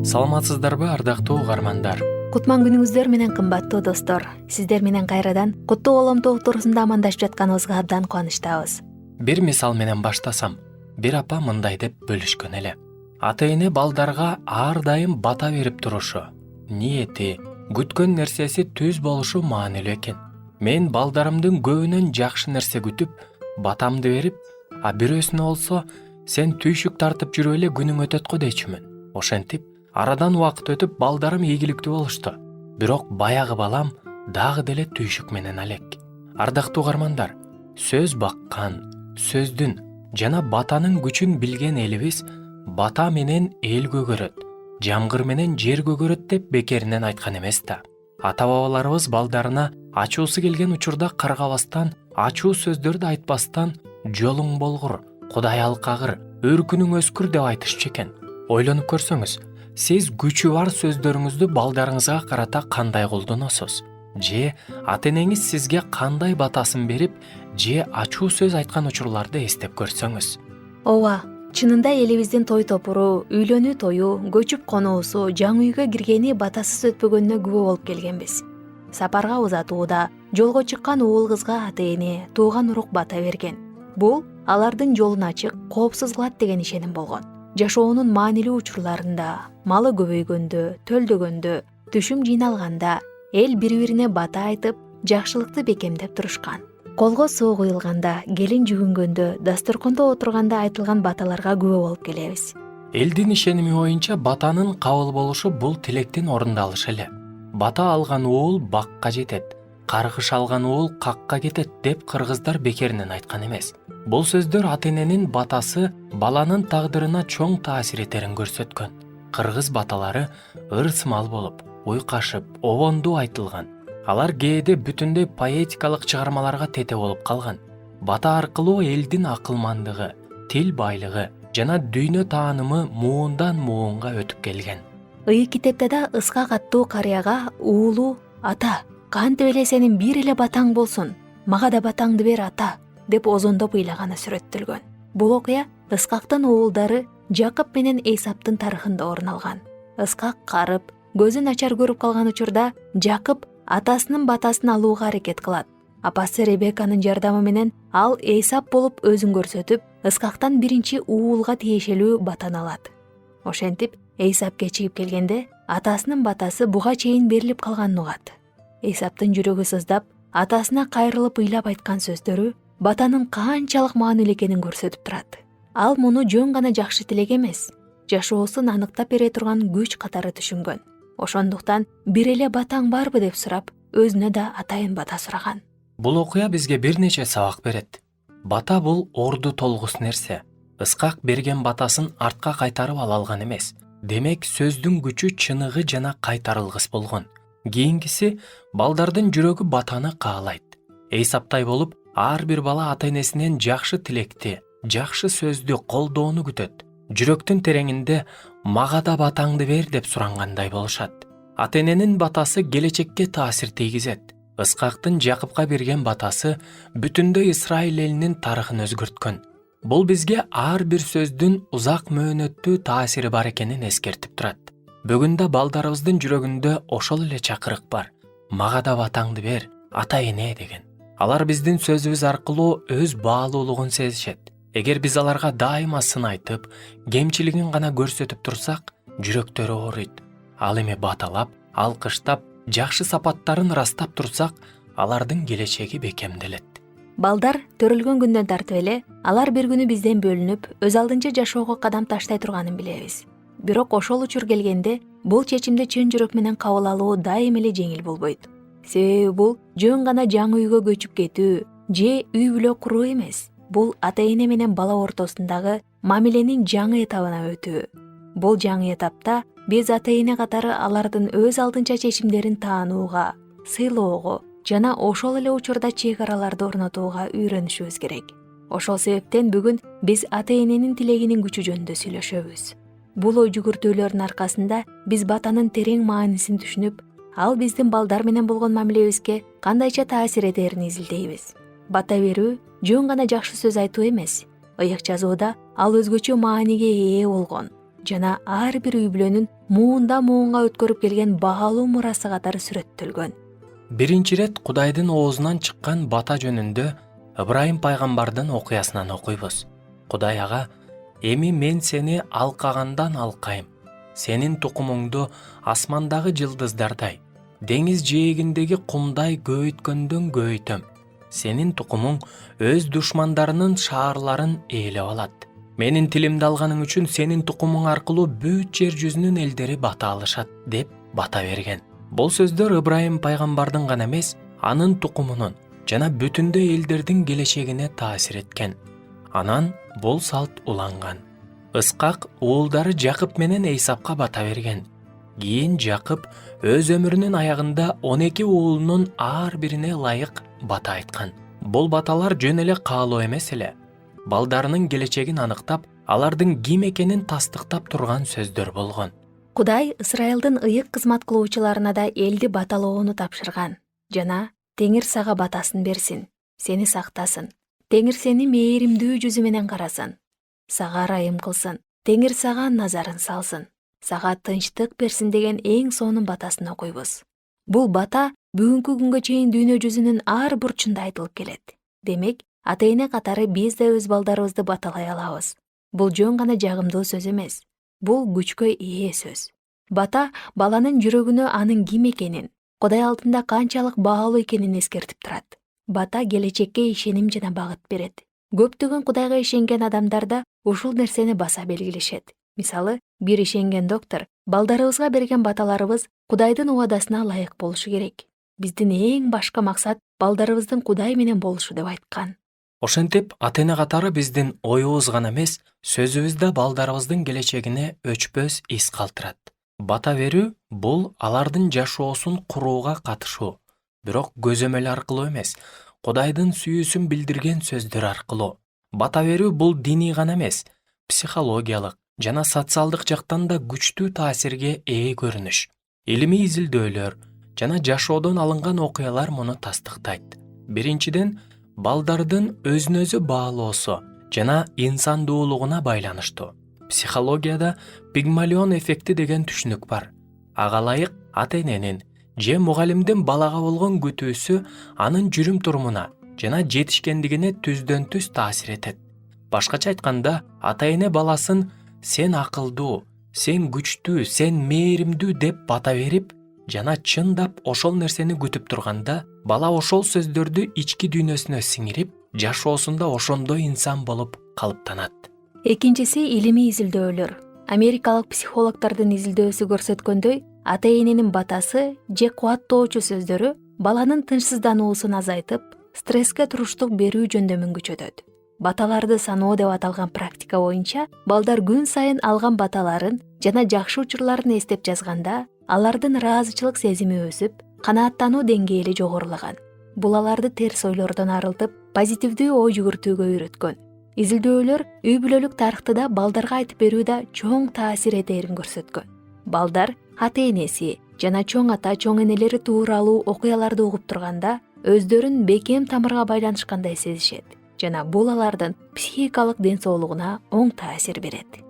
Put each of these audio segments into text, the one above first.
Саламатсыздарбы ардактуу угармандар? Кутман күнүңүздөр менен кымбаттуу достор. Сиздер менен кайрадан куттуу коломтуу туурусунда амандашып жатканыбызга абдан кубанычтабыз. Бир мисал менен баштасам, бир апа мындай деп бөлүшкөн эле. Ата-эне балдарга ар дайым бата берип турушу, ниети, күткөн нерсеси түз болушу маанилүү экен. Мен балдарымдын көбүнөн жакшы нерсе күтүп, батамды берип, а бирөөсүнө болсо сен түйшүк тартып жүрүп эле күнүң өтөт го дейчүмүн. Ошентип арадан убакыт өтүп балдарым ийгиликтүү болушту. Бирок баягы балам дагы деле түйшүк менен алек. Ардактуу угармандар, сөз баккан, сөздүн жана батанын күчүн билген элибиз бата менен эл көгөрөт, жамгыр менен жер көгөрөт деп бекеринен айткан эмес да. Ата-бабаларыбыз балдарына ачуусу келген учурда каргабастан, ачуу сөздөрдү айтпастан, жолуң болгур, Кудай алкагыр, өркүнүң өскүр деп айтышчу экен. Ойлонуп көрсөңүз, сиз күчү бар сөздөрүңүздү балдарыңызга карата кандай колдоносуз? Же ата-энеңиз сизге кандай батасын берип, же ачуу сөз айткан учурларды эстеп көрсөңүз? Ооба, чынында элибиздин той топуру, үйлөнүү тою, көчүп конуусу, жаңы үйгө киргени батасыз өтпөгөнүнө күбө болуп келгенбиз. Сапарга узатууда, жолго чыккан уул кызга ата-эне, тууган урук бата берген. Бул алардын жолун ачык, коопсуз кылат деген ишеним болгон. Жашоонун маанилүү учурларында, малы көбөйгөндө, төлдөгөндө, түшүм жыйналганда эл бири-бирине бата айтып, жакшылыкты бекемдеп турушкан. Колго суу куюлганда, келин жүгүнгөндө, дасторкондо отурганда айтылган баталарга күбө болуп келебиз. Элдин ишеними боюнча батанын кабыл болушу бул тилектин орундалышы эле. Бата алган уул бакка жетет, каргыш алган уул какка кетет деп кыргыздар бекеринен айткан эмес. Бул сөздөр ата-эненин батасы баланын тагдырына чоң таасир этерин көрсөткөн. Кыргыз баталары ырс-мал болуп, уйкашып, обондуу айтылган. Алар кээде бүтүндөй поэтикалык чыгармаларга тете болуп калган. Бата аркылуу элдин акылмандыгы, тил байлыгы жана дүйнө таанымы муундан муунга өтүп келген. Ыйык китепте да Ыскак аттуу карыяга уулу «Ата, кантип эле сенин бир эле батаң болсун, мага да батаңды бер, ата» деп озондоп ыйлаганы сүрөттөлгөн. Бул окуя Ыскактын уулдары Жакып менен Эйсаптын тарыхында орун алган. Ыскак карып, көзү начар көрүп калган учурда Жакып атасынын батасын алууга аракет кылат. Апасы Ребеканын жардамы менен ал Эйсап болуп өзүн көрсөтүп, Ыскактан биринчи уулга тиешелүү батаны алат. Ошентип Эйсап кечигип келгенде атасынын батасы буга чейин берилип калганын угат. Эйсаптын жүрөгү сыздап, атасына кайрылып ыйлап айткан сөздөрү батанын канчалык маанилүү экенин көрсөтүп турат. Ал муну жөн гана жакшы тилек эмес, жашоосун аныктап бере турган күч катары түшүнгөн. Ошондуктан бир эле батаң барбы деп сурап, өзүнө да атайын бата сураган. Бул окуя бизге бир нече сабак берет. Бата бул орду толгус нерсе. Ыскак берген батасын артка кайтарып ала алган эмес. Демек сөздүн күчү чыныгы жана кайтарылгыс болгон. Кийинкиси балдардын жүрөгү батаны каалайт. Эйсаптай болуп, ар бир бала ата-энесинен жакшы тилекти, жакшы сөздү, колдоону күтөт. Жүрөктүн тереңинде мага да батаңды бер деп сурангандай болушат. Ата-эненин батасы келечекке таасир тийгизет. Ыскактын Жакыпка берген батасы бүтүндөй Исрайыл элинин тарыхын өзгөрткөн. Бул бизге ар бир сөздүн узак мөөнөттүү таасири бар экенин эскертип турат. Бүгүндө балдарыбыздын жүрөгүндө ошол эле чакырык бар. Мага да батаңды бер, ата-эне деген. Алар биздин сөзүбүз аркылуу өз баалуулугун сезишет. Эгер биз аларга дайыма сын айтып, кемчилигин гана көрсөтүп турсак, жүрөктөрү ооруйт. Ал эми баталап, алкыштап, жакшы сапаттарын ырастап турсак, алардын келечеги бекемделет. Балдар төрөлгөн күндөн тартып эле алар бир күнү бизден бөлүнүп, өз алдынча жашоого кадам таштай турганын билебиз. Бирок ошол учур келгенде бул чечимди чын жүрөк менен кабыл алуу дайым эле жеңил болбойт. Себеби бул жөн гана жаңы үйгө көчүп кетүү же үй бүлө куруу эмес. Бул ата-эне менен бала ортосундагы мамиленин жаңы этабына өтүү. Бул жаңы этапта биз ата-эне катары алардын өз алдынча чечимдерин таанууга, сыйлоого жана ошол эле учурда чек араларды орнотууга үйрөнүшүбүз керек. Ошол себептен бүгүн биз ата-эненин тилегинин күчү жөнүндө сүйлөшөбүз. Бул ой жүгүртүүлөрдүн аркасында биз батанын терең маанисин түшүнүп, ал биздин балдар менен болгон мамилебизге кандайча таасир этерин изилдейбиз. Бата берүү жөн гана жакшы сөз айтуу эмес. Ыйык жазууда ал өзгөчө мааниге ээ болгон жана ар бир үй бүлөнүн муунда муунга өткөрүп келген баалуу мурасы катары сүрөттөлгөн. Биринчи ирет Кудайдын оозунан чыккан бата жөнүндө Ыбрайым пайгамбардын окуясынан окуйбуз. Кудай ага: «Эми мен сени алкагандан алкайм. Сенин тукумуңду асмандагы жылдыздардай, деңиз жээгиндеги кумдай көөйткөндөн көөйтөм. Сенин тукумуң өз душмандарынын шаарларын ээлеп алат. Менин тилимди алганың үчүн сенин тукумуң аркылуу бүт жер жүзүнүн элдери бата алышат» деп бата берген. Бул сөздөр Ыбрайым пайгамбардын гана эмес, анын тукумунун жана бүтүндөй элдердин келечегине таасир эткен. Анан бул салт уланган. Ыскак уулдары Жакып менен Эйсапка бата берген. Кийин Жакып өз өмүрүнүн аягында 12 уулунун ар бирине ылайык бата айткан. Бул баталар жөн эле каалоо эмес эле, балдарынын келечегин аныктап, алардын ким экенин тастыктап турган сөздөр болгон. Кудай Ысрайылдын ыйык кызмат кылуучуларына да элди баталоону тапшырган. Жана Теңир сага батасын берсин, сени сактасын. Теңир сени мээримдүү жүзү менен карасын. Сага ырайым кылсын, Теңир сага назарын салсын. Сага тынчтык берсин деген эң сонун батасын окуйбуз. Бул бата бүгүнкү күнгө чейин дүйнө жүзүнүн ар бурчунда айтылып келет. Демек, ата-эне катары биз да өз балдарыбызды баталай алабыз. Бул жөн гана жагымдуу сөз эмес. Бул күчкө ээ сөз. Бата баланын жүрөгүнө анын ким экенин, Кудай алдында канчалык баалуу экенин эскертип турат. Бата келечекке ишеним жана багыт берет. Көптөгөн Кудайга ишенген адамдарда ушул нерсени баса белгилешет. Мисалы, бир ишенген доктор: балдарыбызга берген баталарыбыз Кудайдын убадасына ылайык болушу керек. Биздин эң башкы максат балдарыбыздын Кудай менен болушу деп айткан. Ошентип, ата-эне катары биздин оюбуз гана эмес, сөзүбүз да балдарыбыздын келечегине өчпөс из калтырат. Бата берүү бул алардын жашоосун курууга катышуу, бирок көзөмөл аркылуу эмес, Кудайдын сүйүүсүн билдирген сөздөр аркылуу. Бата берүү бул диний гана эмес, психологиялык жана социалдык жактан да күчтүү таасирге ээ көрүнүш. Илимий изилдөөлөр жана жашоодон алынган окуялар муну тастыктайт. Биринчиден, балдардын өзүн өзү баалоосу жана инсандуулугуна байланыштуу. Психологияда Пигмалион эффекти деген түшүнүк бар. Ага ылайык ата-эненин же мугалимдин балага болгон күтүүсү анын жүрүм турумуна жана жетишкендигине түздөн түз таасир этет. Башкача айтканда, ата-эне баласын сен акылдуу, сен күчтүү, сен мээримдүү деп бата берип, жана чындап ошол нерсени күтүп турганда, бала ошол сөздөрдү ички дүйнөсүнө сиңирип, жашоосунда ошондой инсан болуп калыптанат. Экинчиси илимий изилдөөлөр. Америкалык психологдордун изилдөөсү көрсөткөндөй, ата-эненин батасы же кубаттоочу сөздөрү баланын тынчсыздануусун азайтып, стресске туруштук берүү жөндөмүн күчөтөт. Баталарды саноо деп аталган практика боюнча, балдар күн сайын алган баталарын жана жакшы учурларын эстеп жазганда, алардын ыраазычылык сезими өсүп, канааттануу деңгээли жогорулаган. Бул аларды терс ойлордон арылтып, позитивдүү ой жүгүртүүгө үйрөткөн. Изилдөөлөр үй бүлөлүк тарыхты да балдарга айтып берүүдө чоң таасир этерин көрсөткөн. Балдар ата-энеси жана чоң ата, чоң энелери тууралуу окуяларды угуп турганда, өздөрүн бекем тамырга байланышкандай сезишет жана бул алардын психикалык ден соолугуна оң таасир берет.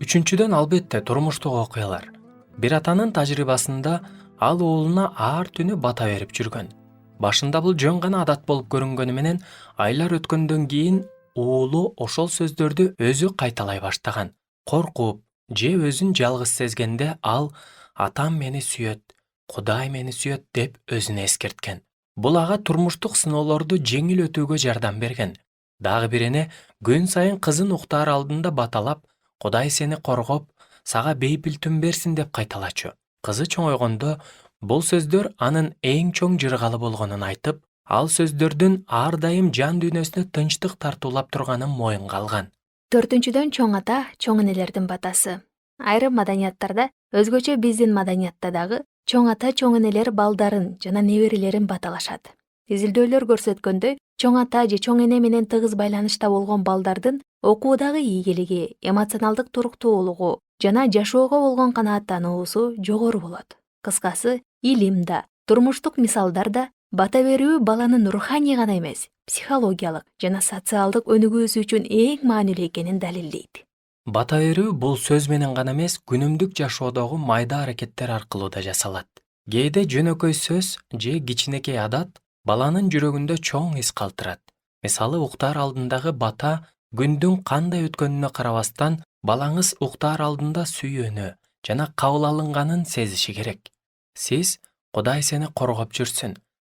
Үчүнчүдөн, албетте, турмуштук окуялар. Бир атанын тажрыйбасында ал уулуна ар түнү бата берип жүргөн. Башында бул жөн гана адат болуп көрүнгөнү менен, айлар өткөндөн кийин уулу ошол сөздөрдү өзү кайталай баштаган. Коркуп же өзүн жалгыз сезгенде ал «Атам мени сүйөт, Кудай мени сүйөт» деп өзүнө эскерткен. Бул ага турмуштук сыноолорду жеңил өтүүгө жардам берген. Дагы бир эне күн сайын кызын уктаар алдында баталап, «Кудай сени коргоп, сага бейпил түн берсин» деп кайталачу. Кызы чоңойгондо бул сөздөр анын эң чоң жыргалы болгонун айтып, ал сөздөрдүн ар дайым жан дүйнөсүнө тынчтык тартуулап турганын моюнга алган. Төртүнчүдөн, чоң ата, чоң энелердин батасы. Айрым маданияттарда, өзгөчө биздин маданиятта дагы чоң ата, чоң энелер балдарын жана неберелерин баталашат. Изилдөөлөр көрсөткөндөй, чоң ата же чоң эне менен тыгыз байланышта болгон балдардын окуудагы ийгилиги, эмоционалдык туруктуулугу жана жашоого болгон канааттануусу жогору болот. Кыскасы, илим да, турмуштук мисалдар да бата берүү баланын руханий гана эмес, психологиялык жана социалдык өнүгүүсү үчүн эң маанилүү экенин далилдейт. Бата берүү бул сөз менен гана эмес, күнүмдүк жашоодогу майда аракеттер аркылуу да жасалат. Кээде жөнөкөй сөз же кичинекей адат баланын жүрөгүндө чоң из калтырат. Мисалы, уктаар алдындагы бата күндүн кандай өткөнүнө карабастан, балаңыз уктаар алдында сүйүүнү жана кабыл алынганын сезиши керек. Сиз Кудай сени коргоп жүрсүн,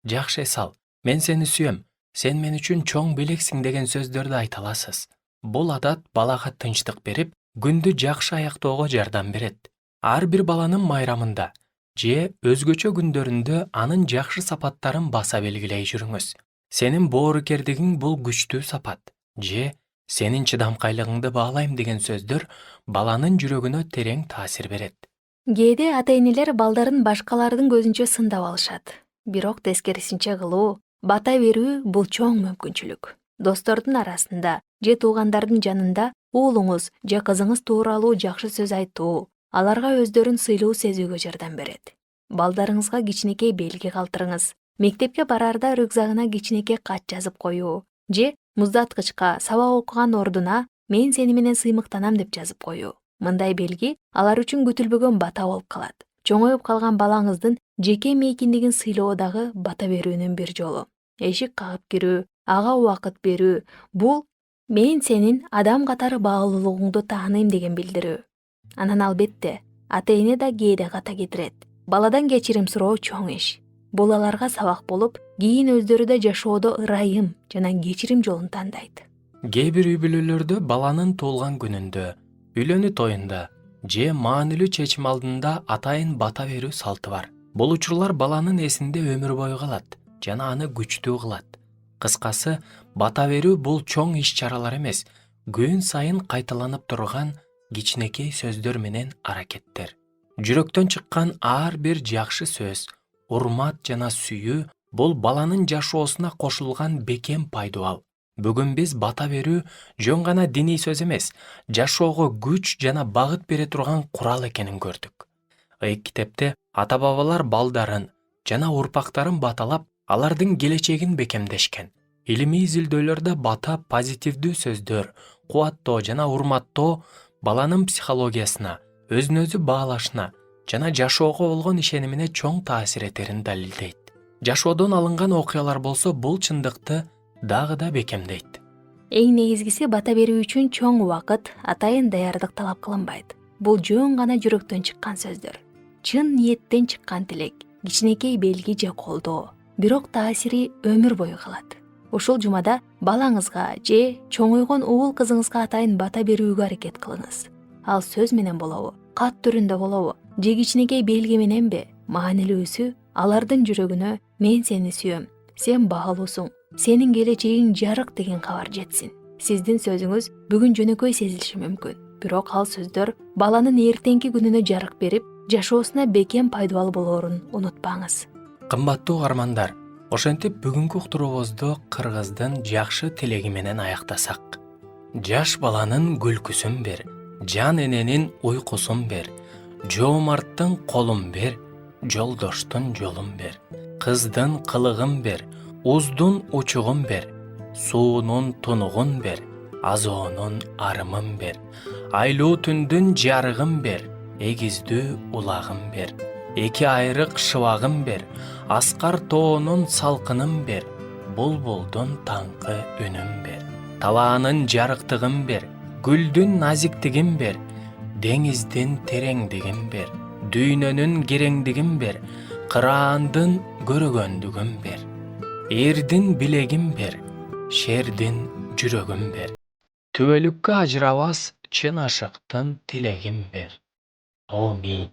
жакшы эс ал, мен сени сүйөм, сен мен үчүн чоң белексиң деген сөздөрдү айта аласыз. Бул адат балага тынчтык берип, күндү жакшы аяктоого жардам берет. Ар бир баланын майрамында же өзгөчө күндөрүндө анын жакшы сапаттарын баса белгилей жүрүңүз. Сенин боорукердигиң бул күчтүү сапат, же сенин чыдамкайлыгыңды баалайм деген сөздөр баланын жүрөгүнө терең таасир берет. Кээде ата-энелер балдарын башкалардын көзүнчө сындап алышат. Бирок тескерисинче кылуу, бата берүү бул чоң мүмкүнчүлүк. Достордун арасында же туугандардын жанында уулуңуз же кызыңыз тууралуу жакшы сөз айтуу, аларга өздөрүн сыйлуу сезүүгө жардам берет. Балдарыңызга кичинекей белги калтырыңыз. Мектепке барарда рюкзагына кичинекей кат жазып коюу, же муздаткычка сабак окуган ордуна "Мен сени менен сыймыктанам" деп жазып коюу. Мындай белги алар үчүн күтүлбөгөн бата болуп калат. Чоңоюп калган балаңыздын жеке мейкиндигин сыйлоо дагы бата берүүнүн бир жолу. Эшик кагып кирүү, ага убакыт берүү — бул "Мен сенин адам катары баалуулугуңду тааныйм" деген билдирүү. Анан албетте, ата-эне да кээде ката кетирет. Баладан кечирим суроо чоң иш. Бул аларга сабак болуп, кийин өздөрү да жашоодо ырайым жана кечирим жолун тандайт. Кээ бир үй бүлөлөрдө баланын туулган күнүндө, үйлөнүү тоюнда же маанилүү чечим алдында атайын бата берүү салты бар. Бул учурлар баланын эсинде өмүр бою калат жана аны күчтүү кылат. Кыскасы, бата берүү бул чоң иш-чаралар эмес, күн сайын кайталанып турган кичинекей сөздөр менен аракеттер. Жүрөктөн чыккан ар бир жакшы сөз, урмат жана сүйүү бул баланын жашоосуна кошулган бекем пайдубал. Бүгүн биз бата берүү жөн гана диний сөз эмес, жашоого күч жана багыт бере турган курал экенин көрдүк. Ыйык китепте ата-бабалар балдарын жана урпактарын баталап, алардын келечегин бекемдешкен. Илимий изилдөөлөрдө бата позитивдүү сөздөр, кубаттоо жана урматтоо баланын психологиясына, өзүн өзү баалашына жана жашоого болгон ишенимине чоң таасир этерин далилдейт. Жашоодон алынган окуялар болсо бул чындыкты дагы да бекемдейт. Эң негизгиси, бата берүү үчүн чоң убакыт, атайын даярдык талап кылынбайт. Бул жөн гана жүрөктөн чыккан сөздөр. Чын ниеттен чыккан тилек, кичинекей белги же колдоо. Бирок таасири өмүр бою калат. Ушул жумада балаңызга же чоңойгон уул кызыңызга атайын бата берүүгө аракет кылыңыз. Ал сөз менен болобу, кат түрүндө болобу, же кичинекей белги мененби, маанилүүсү алардын жүрөгүнө "Мен сени сүйөм, сен баалуусуң, сенин келечегиң жарык" деген кабар жетсин. Сиздин сөзүңүз бүгүн жөнөкөй сезилиши мүмкүн, бирок ал сөздөр баланын эртеңки күнүнө жарык берип, жашоосуна бекем пайдабал болоорун унутпаңыз. Кымбаттуу угармандар, ошентип бүгүнкү уктуруубузду кыргыздын жакшы тилеги менен аяктасак. Жаш баланын күлкүсүн бер, жан эненин уйкусун бер, жоомарттын колун бер, жолдоштун жолун бер, кыздын кылыгын бер, уздун учугун бер, суунун тунугун бер, азоонун арымын бер, айлуу түндүн жарыгын бер, эгиздүү улагын бер, эки айрык шыбагын бер, аскар тоонун салкынын бер, булбулдун таңкы үнүн бер, талаанын жарыктыгын бер, гүлдүн назиктигин бер, деңиздин тереңдигин бер, дүйнөнүн кереңдигин бер, кыраандын көрөгөндүгүн бер, эрдин билегин бер, шердин жүрөгүн бер, түбөлүккө ажырабас чын ашыктын тилегин бер. Амин.